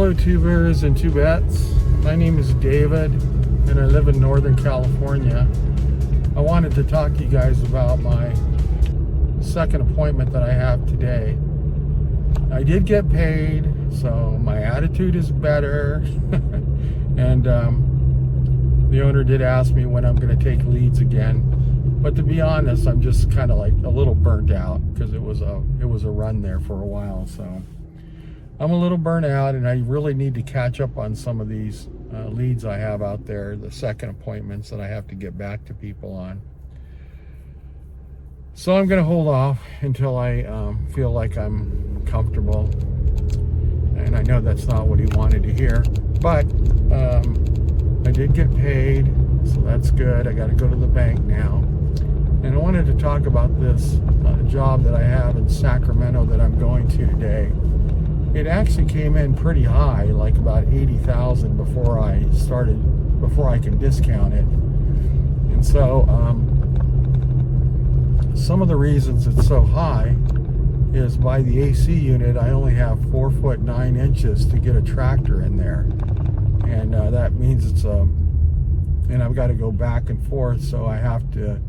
Hello tubers and tubettes. My name is David and I live in Northern California. I wanted to talk to you guys about my second appointment that I have today. I did get paid, so my attitude is better. And the owner did ask me when I'm going to take leads again. But to be honest, I'm just kind of like a little burnt out because it was a run there for a while. So I'm a little burnt out, and I really need to catch up on some of these leads I have out there, the second appointments that I have to get back to people on. So I'm going to hold off until I feel like I'm comfortable. And I know that's not what he wanted to hear, but I did get paid, so that's good. I got to go to the bank now. And I wanted to talk about this job that I have in Sacramento that I'm going to today. It actually came in pretty high, like about $80,000 before I can discount it. And so some of the reasons it's so high is by the AC unit, I only have 4 foot 9 inches to get a tractor in there. And that means it's and I've got to go back and forth, so I have to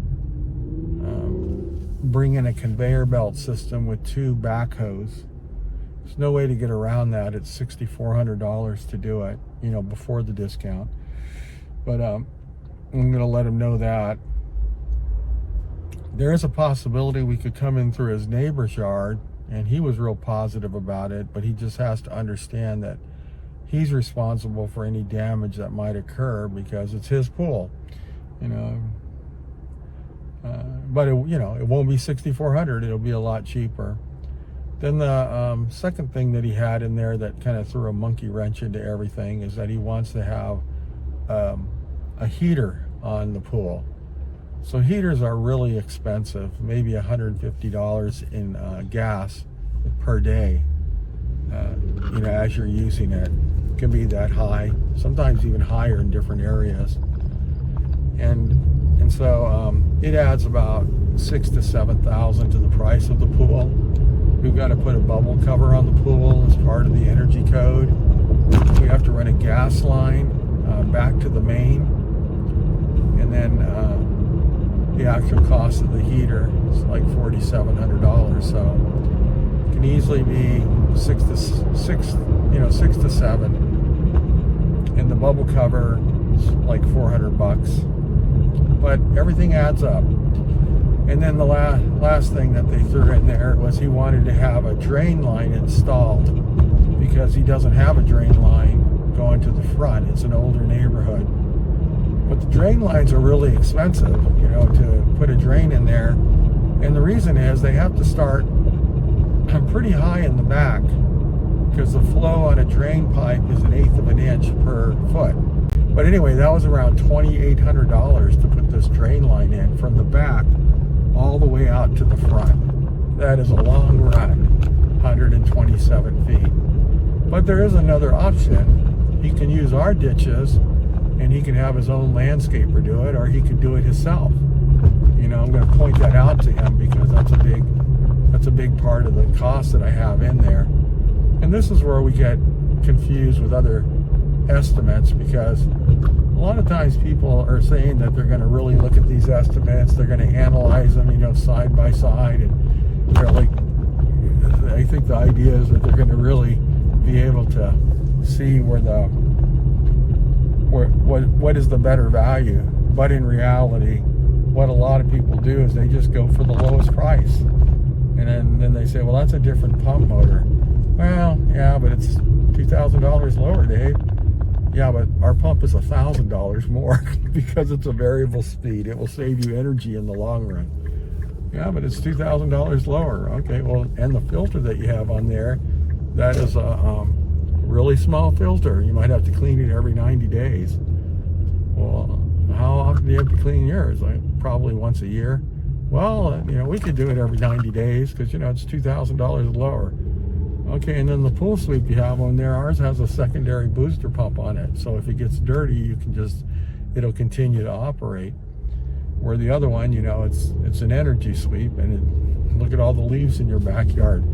bring in a conveyor belt system with 2 backhoes. There's no way to get around that. It's $6,400 to do it, before the discount. But I'm going to let him know that. There is a possibility we could come in through his neighbor's yard, and he was real positive about it, but he just has to understand that he's responsible for any damage that might occur because it's his pool, but it won't be $6,400. It'll be a lot cheaper. Then the second thing that he had in there that kind of threw a monkey wrench into everything is that he wants to have a heater on the pool. So heaters are really expensive, maybe $150 in gas per day. As you're using it, it can be that high, sometimes even higher in different areas. And so it adds about $6,000 to $7,000 to the price of the pool. We've got to put a bubble cover on the pool as part of the energy code. We have to run a gas line back to the main, and then the actual cost of the heater is like $4,700. So it can easily be six to seven, and the bubble cover is like $400. But everything adds up. And then the last thing that they threw in there was he wanted to have a drain line installed because he doesn't have a drain line going to the front. It's an older neighborhood. But the drain lines are really expensive, to put a drain in there. And the reason is they have to start pretty high in the back because the flow on a drain pipe is 1/8 of an inch per foot. But anyway, that was around $2,800 to put this drain line in from the back all the way out to the front. That is a long run, 127 feet. But there is another option. He can use our ditches, and he can have his own landscaper do it, or he could do it himself. I'm going to point that out to him because that's a big part of the cost that I have in there. And this is where we get confused with other estimates, because a lot of times people are saying that they're going to really look at these estimates, they're going to analyze them, side by side, and they're like, I think the idea is that they're going to really be able to see what is the better value. But in reality, what a lot of people do is they just go for the lowest price, and then they say, well, that's a different pump motor. Well, yeah, but it's $2,000 lower, Dave. Yeah, but our pump is $1,000 more because it's a variable speed. It will save you energy in the long run. Yeah, but it's $2,000 lower. Okay, well, and the filter that you have on there, that is a really small filter. You might have to clean it every 90 days. Well, how often do you have to clean yours? Like probably once a year. Well, we could do it every 90 days because, it's $2,000 lower. Okay, and then the pool sweep you have on there, ours has a secondary booster pump on it. So if it gets dirty, you can it'll continue to operate. Where the other one, it's an energy sweep, and look at all the leaves in your backyard.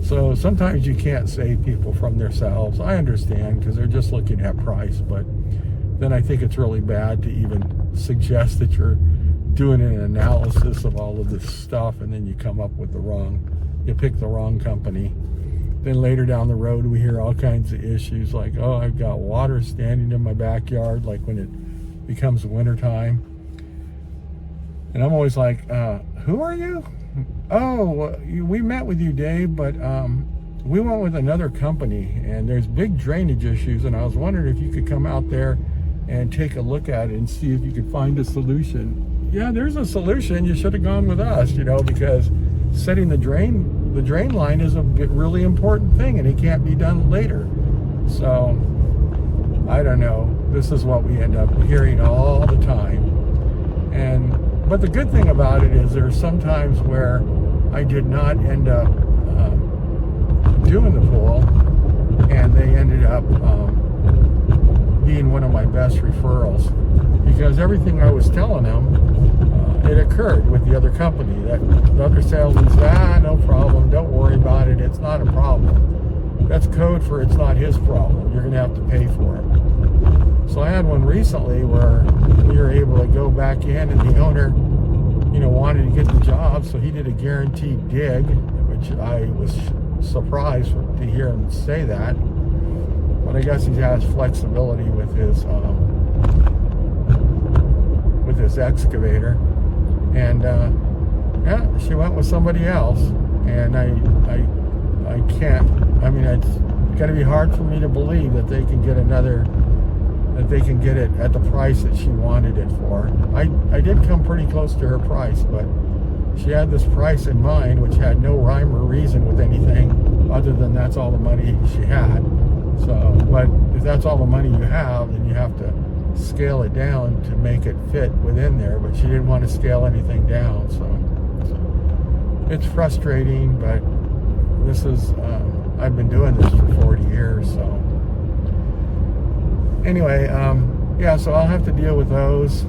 So sometimes you can't save people from themselves. I understand, because they're just looking at price, but then I think it's really bad to even suggest that you're doing an analysis of all of this stuff and then you come up with you pick the wrong company. Then later down the road we hear all kinds of issues like, oh, I've got water standing in my backyard, like when it becomes wintertime. And I'm always like, who are you? Oh, we met with you, Dave, but we went with another company and there's big drainage issues, and I was wondering if you could come out there and take a look at it and see if you could find a solution. Yeah, there's a solution. You should have gone with us, because setting the drain line is a really important thing, and it can't be done later. So I don't know. This is what we end up hearing all the time. But the good thing about it is there's some times where I did not end up doing the pool, and they ended up being one of my best referrals, because everything I was telling them, it occurred with the other company. That the other salesman said, no problem, don't worry about it, it's not a problem. That's code for it's not his problem, you're going to have to pay for it. So I had one recently where we were able to go back in, and the owner, wanted to get the job, so he did a guaranteed dig, which I was surprised to hear him say that. But I guess he has flexibility with his excavator. And yeah, she went with somebody else, and I can't. I mean, it's going to be hard for me to believe that they can get it at the price that she wanted it for. I did come pretty close to her price, but she had this price in mind which had no rhyme or reason with anything other than that's all the money she had. So, but if that's all the money you have, then you have to scale it down to make it fit within there, but she didn't want to scale anything down. So it's frustrating, but this is I've been doing this for 40 years, so anyway, yeah, so I'll have to deal with those.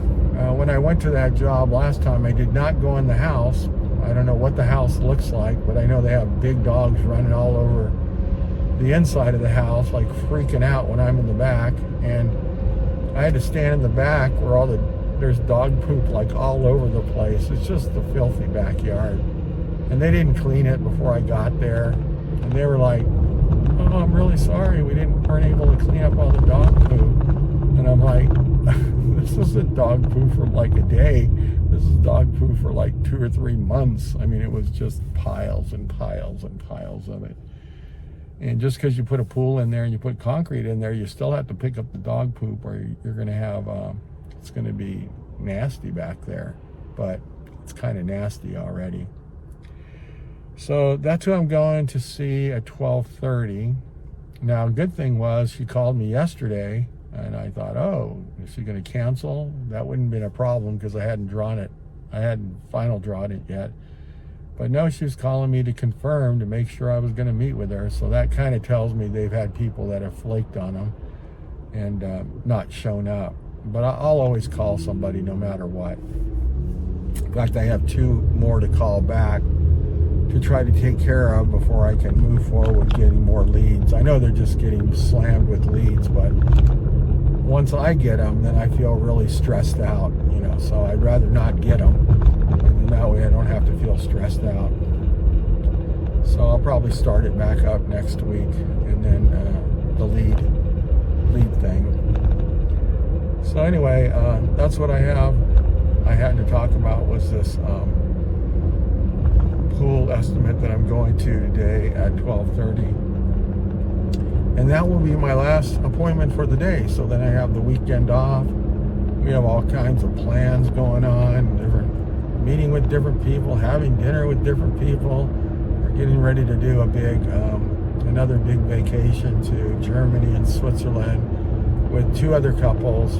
When I went to that job last time, I did not go in the house. I don't know what the house looks like, but I know they have big dogs running all over the inside of the house, like freaking out when I'm in the back. And I had to stand in the back where there's dog poop like all over the place. It's just a filthy backyard. And they didn't clean it before I got there. And they were like, oh, I'm really sorry, we weren't able to clean up all the dog poo. And I'm like, this isn't dog poo for like a day. This is dog poo for like 2 or 3 months. I mean, it was just piles and piles and piles of it. And just because you put a pool in there and you put concrete in there, you still have to pick up the dog poop, or you're going to have, it's going to be nasty back there. But it's kind of nasty already. So that's who I'm going to see at 12:30. Now, good thing was she called me yesterday, and I thought, oh, is she going to cancel? That wouldn't have been a problem because I hadn't drawn it. I hadn't final drawn it yet. But no, she was calling me to confirm, to make sure I was going to meet with her. So that kind of tells me they've had people that have flaked on them and not shown up. But I'll always call somebody no matter what. In fact, I have 2 more to call back to try to take care of before I can move forward getting more leads. I know they're just getting slammed with leads, but once I get them, then I feel really stressed out, so I'd rather not get them, and that way I don't have to feel stressed out. So I'll probably start it back up next week, and then the lead thing. So anyway, that's what I had to talk about was this pool estimate that I'm going to today at 12:30, and that will be my last appointment for the day. So then I have the weekend off. We have all kinds of plans going on, meeting with different people, having dinner with different people. We're getting ready to do another big vacation to Germany and Switzerland with 2 other couples.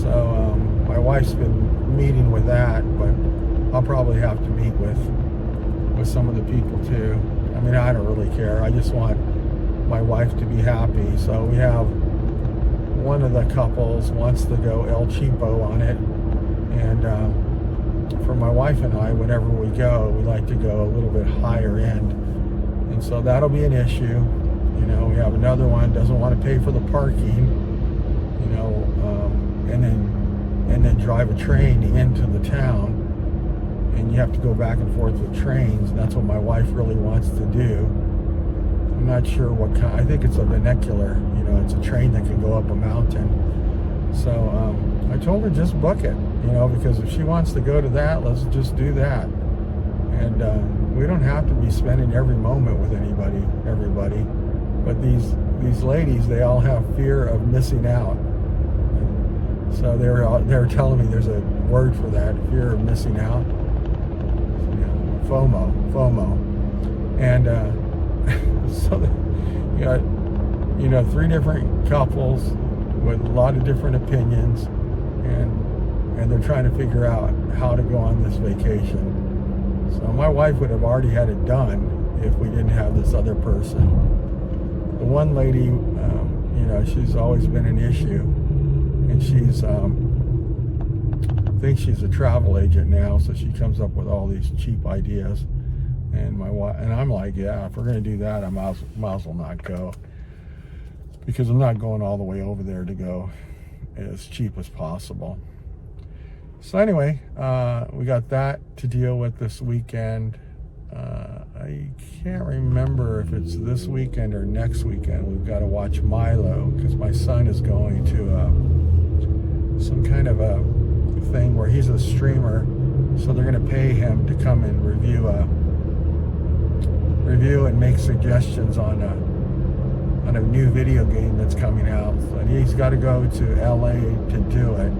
So my wife's been meeting with that, but I'll probably have to meet with some of the people too. I mean, I don't really care. I just want my wife to be happy. So we have one of the couples wants to go El Cheapo on it, and for my wife and I, whenever we go, we like to go a little bit higher end. And And so that'll be an issue. You know, we have another one, doesn't want to pay for the parking, you know, and then drive a train into the town. And you have to go back and forth with trains, and that's what my wife really wants to do. I'm not sure what kind. I think it's a vernacular. You know, it's a train that can go up a mountain. So I told her just book it. You know, because if she wants to go to that, let's just do that. And we don't have to be spending every moment with everybody. But these ladies, they all have fear of missing out. So they were telling me there's a word for that, fear of missing out. FOMO. And so you got, you know, 3 different couples with a lot of different opinions, and they're trying to figure out how to go on this vacation. So my wife would have already had it done if we didn't have this other person. The one lady, you know, she's always been an issue, and she's thinks she's a travel agent now, so she comes up with all these cheap ideas. And my wife and I'm like, yeah, if we're gonna do that, I might as well not go, because I'm not going all the way over there to go as cheap as possible. So anyway, we got that to deal with this weekend. I can't remember if it's this weekend or next weekend. We've got to watch Milo, because my son is going to some kind of a thing where he's a streamer, so they're going to pay him to come and review and make suggestions on a new video game that's coming out. And he's got to go to LA to do it,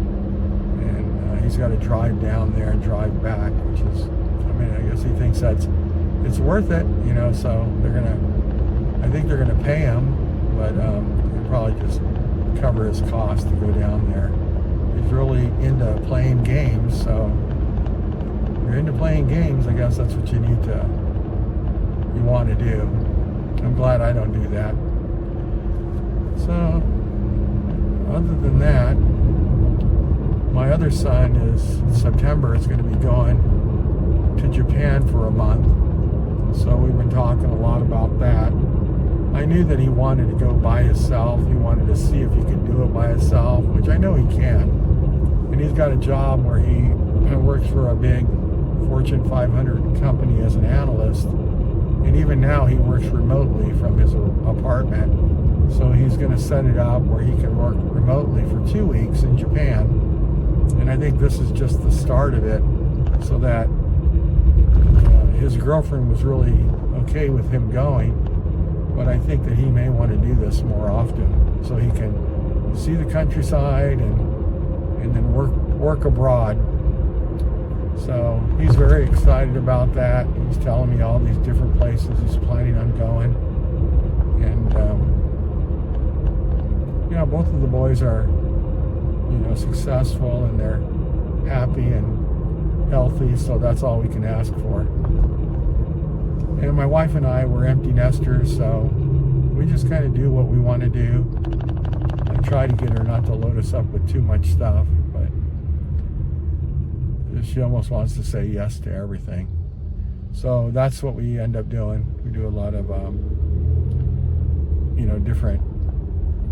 and he's got to drive down there and drive back, which is, I mean, I guess he thinks it's worth it, you know. So I think they're gonna pay him, but they'll probably just cover his cost to go down there. He's really into playing games, so if you're into playing games, I guess that's what you want to do. I'm glad I don't do that. So other than that, my other son is in September is going to be going to Japan for a month. So we've been talking a lot about that. I knew that he wanted to go by himself. He wanted to see if he could do it by himself, which I know he can. And he's got a job where he works for a big Fortune 500 company as an analyst. And even now he works remotely from his apartment. So he's going to set it up where he can work remotely for 2 weeks in Japan. And I think this is just the start of it, so that his girlfriend was really okay with him going, but I think that he may want to do this more often, so he can see the countryside and then work abroad. So he's very excited about that. He's telling me all these different places he's planning on going, and you know, both of the boys are, you know, successful, and they're happy and healthy, so that's all we can ask for. And my wife and I were empty nesters, so we just kind of do what we want to do. I try to get her not to load us up with too much stuff, but she almost wants to say yes to everything. So that's what we end up doing. We do a lot of you know, different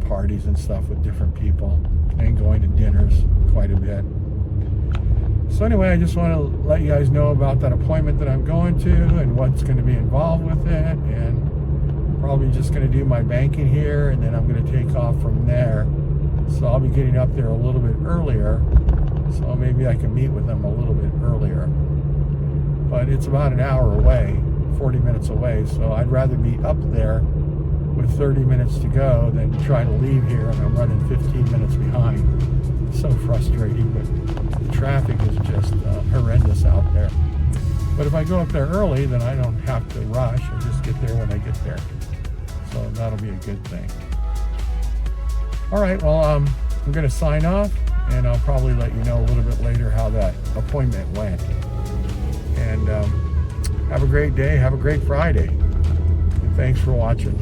parties and stuff with different people, and going to dinners quite a bit. So anyway, I just want to let you guys know about that appointment that I'm going to and what's going to be involved with it, and probably just going to do my banking here, and then I'm going to take off from there. So I'll be getting up there a little bit earlier, so maybe I can meet with them a little bit earlier. But it's about an hour away, 40 minutes away, so I'd rather be up there with 30 minutes to go than try to leave here and I'm running 15 minutes behind. It's so frustrating, but the traffic is just horrendous out there. But if I go up there early, then I don't have to rush. I just get there when I get there. So that'll be a good thing. All right, well, I'm going to sign off, and I'll probably let you know a little bit later how that appointment went. And have a great day. Have a great Friday. And thanks for watching.